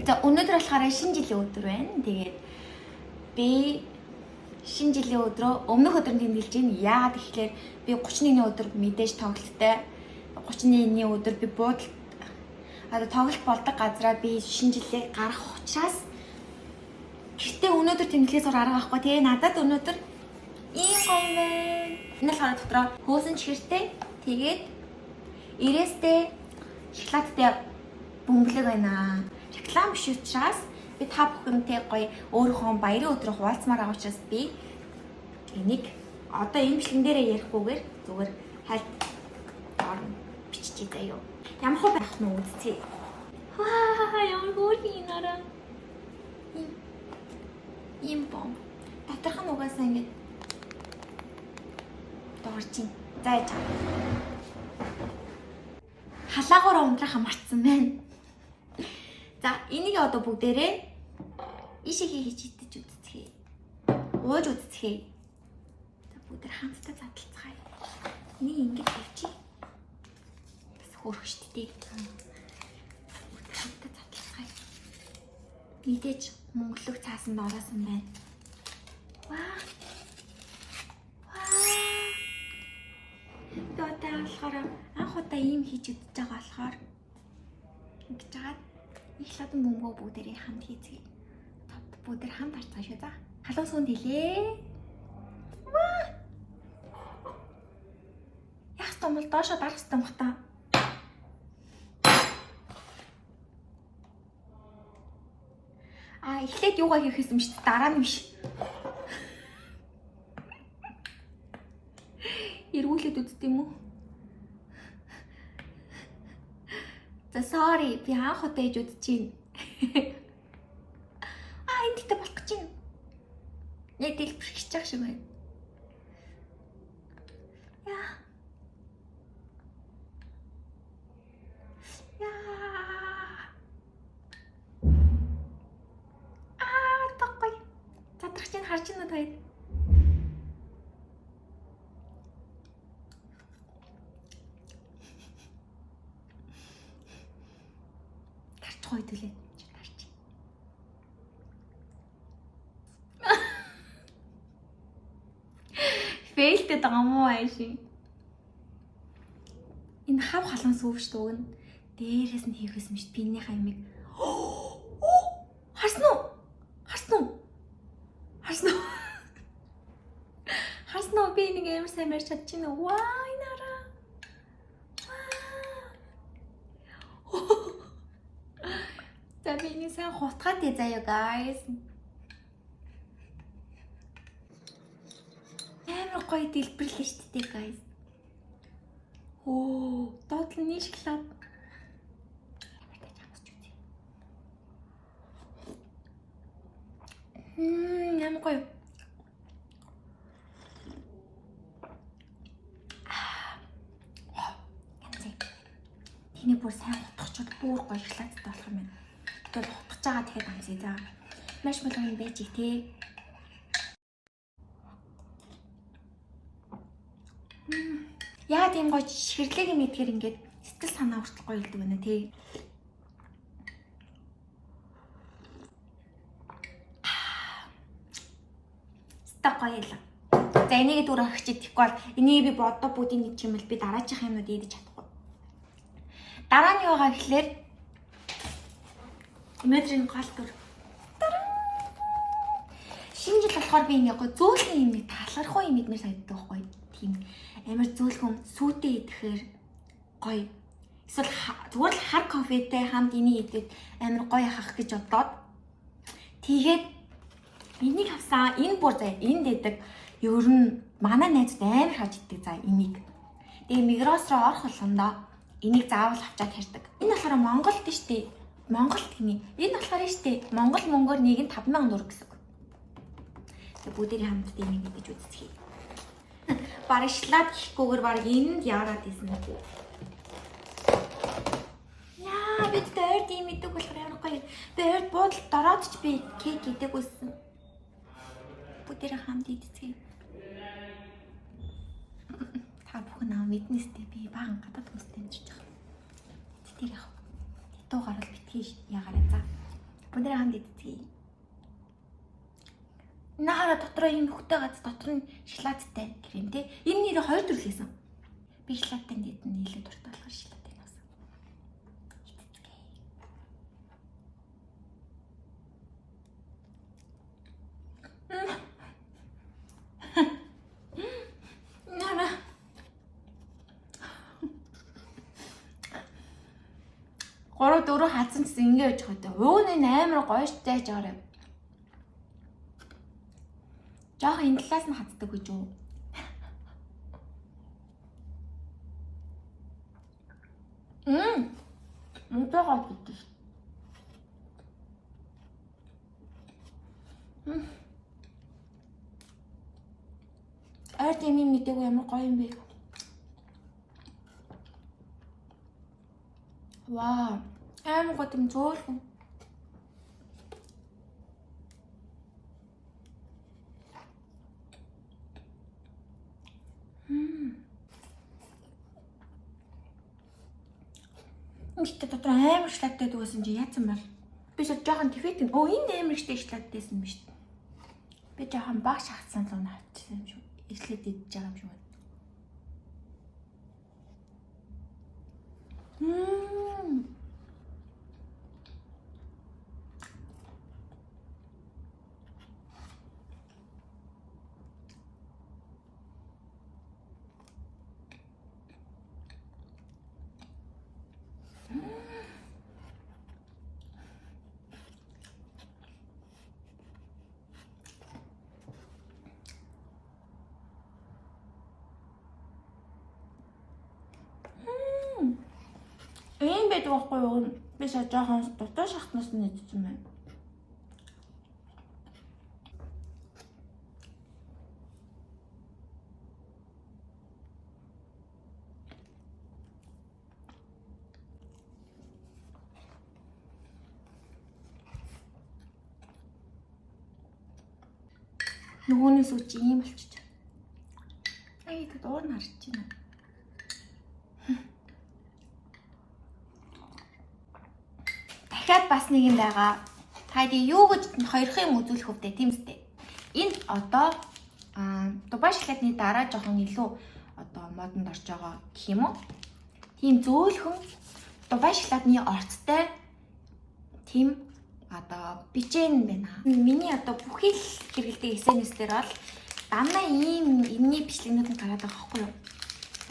За өнөөдөр болохоор шинэ жилийн өдөр байна. Тэгээд би шинэ жилийн өдрөө өмнөх өдрөнд тэмдэглэж байна. Яагаад гэхээр би 31-ний өдөр мэдээж тоглолттой. 31-ний өдөр би буудалд тоглолт болдог газараа би шинэ жилээ гарах учраас гэртээ өнөөдөр тэмдэглэхээс арга авахгүй. Тэгээ надад өнөөдөр ийм гоё байна. Энэ болохоор дотроо хөөсөн чихэртэй. Тэгээд ирээстэй шоколадтай бөмбөлөг байна. Реклам биш учраас би та бүхэнтэй гоё өөрийнхөө баярын өдрөө хуваалцмаар байгаа учраас би энийг одоо энэ бичлэгэн дээрээ ярихгүйгээр зүгээр хальт орно биччихье заяа. Ямар хөө байх нь үзье. Ваа ямар гоё нэраа. Ийм бом. Доторх нь угаасаа ингэж доорч ин. За яа. Халаагаараа унтрахаа мартсан байна. За энийг одоо бүгдээрээ ишигээ хийж идэж үзье. Ууж үзье. За бүгдээр хамтдаа задлцгаая. Энийг ингэж тавьчих. Бас хөөрөх штий. Бүгдээр хамтдаа задлцгаая. Мэдээж мөнгөлөг цаасанд ороосон байна. Ваа. Дөөтэй болохоор анх удаа ийм хийж үзэж байгаа болохоор ингэж жагаад их ладан бөмбөө бүгдээрээ хамт хийцгээе. Бүгдээр хамт харцгаа шүү за. Халуун суунд хэлээ. Ваа. Яах юм бол доошоо дарах юм бата. Эхлээд юугаа хийх юм шүү дээ. Дараа нь биш. Эргүүлээд үзтээ юм уу? За sorry би анх удаа хийж үзэж байна. Энэ дэхтэй болох гэж байна. Яг дэлбэр хич чах шиг байна. Яа. Таггүй. Задрах чинь харж байна уу? Хөдөлөө чарч. Фейлтэй дагамуу айши. Энэ хав халуун сүүвч дүүгэн дээрээс нь хийхээс мэт биний хаймыг харсан уу? Харсан уу? Харсан уу? Харсан уу? Би нэг амар сайн барьж чадчихна уу? Ваа инараа. За би энэ сайн хутгаад тий заяа guys. Амар гоё дэлбэрлээ шүү дээ guys. Доотлын шоколад. Ямар гоё. Тэний бүр сайн хутгачод бүр гоё шоколадтай болох юм байна. Тэгэл хутгаж байгаа тэгэхэд амсъя за. Маш болгон юм байж тий. Яа тийм гоё ширлэг юм идгээр ингээд сэтгэл санаа хүртэл гоё илдэг байна тий. Стак гоё л. За энийг дөрөв өгч идэхгүй бол энийг би бодо будийн гэж юм бол би дараачих юмнууд идэж чадахгүй. Дараа нь юугаа гэхлээр өнөөдрийн гол дүр. Шинэ жил болохоор би нэг зөөлхөн юм нэг талархуу юм идмээр санагддаг байхгүй тийм амар зөөлхөн сүйтэй идэхээр гоё. Эсвэл зүгээр л хар кофетэй хамт энийг идээд амар гоё хах гэж бодоод тэгээд энийг авсан энэ бүр заа энд дэдэг ер нь манай найзууд амар хаж иддэг за энийг. Тэгээ Мигрос руу орох болгондоо энийг заавал авчаад хэрдэг. Энэ болохоор Монголд штий. Монголд гинэ. Энэ болохоор штий. Монгол мөнгөөр нэг нь 50000 төгрөг гэсэн. Тэгээ бүгдээрээ хамт энийг идэж үзчихье. Бараг шоколад хийхгүйгээр бараг энд яарад исэн үү. Яа, бид дээр тийм идэг болохоор ямар гоё. Дээр буудалд дороод ч би кек идэг байсан. Бүгдээрээ хамт идчихье. Та бүхэн аа мэднэстэй би бахан гадаад хүмүүстэй амьдарч байгаа. Тэр яг дуу гарал битгий яагараа за. Өнөөдөр хамт идчихье. Нахара дотроо ийм хөхтэй гац дотор нь шоколадтай крем тий. Энэ нэрээ хоёр төрлөөсөн. Би шоколадтай нийт нь илүү дуртай болохоор шоколадтай нуусан. Нана. Гороо дөрөв хатсан гэсэн ингэж байгаа. Ууг нь амар гоё штэ жаарэ. Жох энэ талаас нь хатдаг гэж үү? Мунтайгаа гэдэг. Ард юм мэдээгүй ямар гоё юм бэ? Вау. Амар гоё юм зөөлхөн. Ингээд дотор амар шоколадтай дүүсэн чи яатсан бол би ч жоохон тэфэт. Оо энэ амар ихтэй шоколадтайсэн юм шүү дээ. Би жоохон баг шахацсан л унаа авчихсан юм шүү. Эхлээд идэж байгаа юм шүү. Ийм байдаг байхгүй юу? Би сая жоохон дотоо шахтнаас нь идсэн байна. Нөгөөний сүүч ийм болчих. Ай тэд уур нь харж байна. Дахиад бас нэг юм байгаа. Та юу гэж хоёрхан юм үзүүлэх хөвдөө тийм үстэй. Энэ одоо Дубай шоколадны дараа жоохон илүү одоо модонд орж байгаа гэх юм уу? Тийм зөөлхөн Дубай шоколадны орцтой тийм одоо бичэн байна. Миний одоо бүхий л хэрэгэлдэг SNS-лэр бол дандаа ийм энэний бичлэгнүүд нь гараад байгаа байхгүй юу?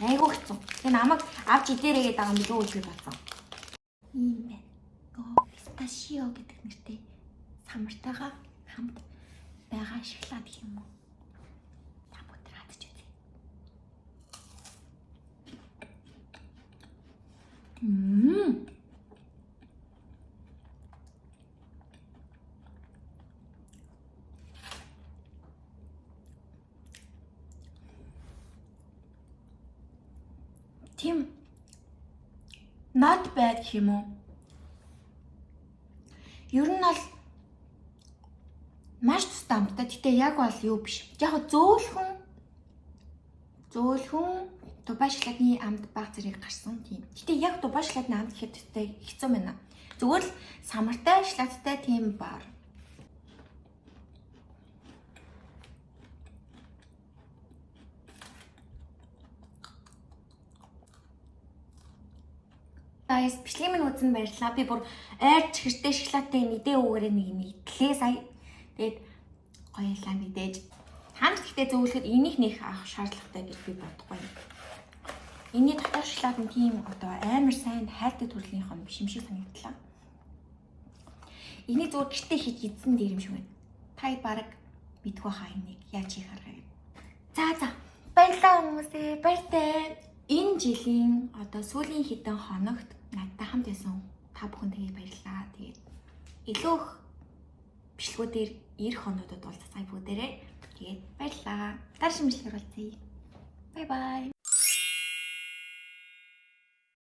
Айгуу хэцүү. Тэгээ намайг авч идээрээ байгаа юм билүү гэж би бодсон. Ийм байна. Писташио гэдэг нэртэй самартайгаа хамт байгаа шоколад гэх юм уу? Та бүгд радж үзье. Тийм not bad гэх юм уу? Ер нь бол маш тустай амттай. Гэтэ яг бол юу биш. Яг зөөлхөн Дубай шоколадны амт баг зэрэг гарсан тийм. Гэтэ яг Дубай шоколадны амт гэхэд хэцүү байна. Зүгээр л самартай шоколадтай тийм бар. Guys, бичлэг минь үзэн баярлалаа. Би бүр айр чихэртэй шоколадтай мэдээ өгөөрэй нэг юм идлээ сая. Тэгээд гоёлаа мэдээж. Хамт гэхдээ зөвлөхөд энийг нэх авах шаардлагатай гэж би бодохгүй. Энийний дотор шоколад нь тийм одоо амар сайн хайртай төрлийн юм биш юм шиг санагдлаа. Энийг зөвхөн гэртээ хийж идсэн дээр юм шиг байна. Та бараг мэдгүй хаа энийг яаж хийх арга гэв. За баярлалаа хүмүүсээ. Баяртай. Энэ жилийн одоо сүүлийн хэдэн хоногт надтай хамт байсан та бүхэн тэгээ баярлалаа. Тэгээд илүү их бичлэгүүдээр эх хоногдод уулзах цаг бүгдээрээ тэгээд баярлалаа. Дараагийн бичлэгээр уулзъя. Bye bye.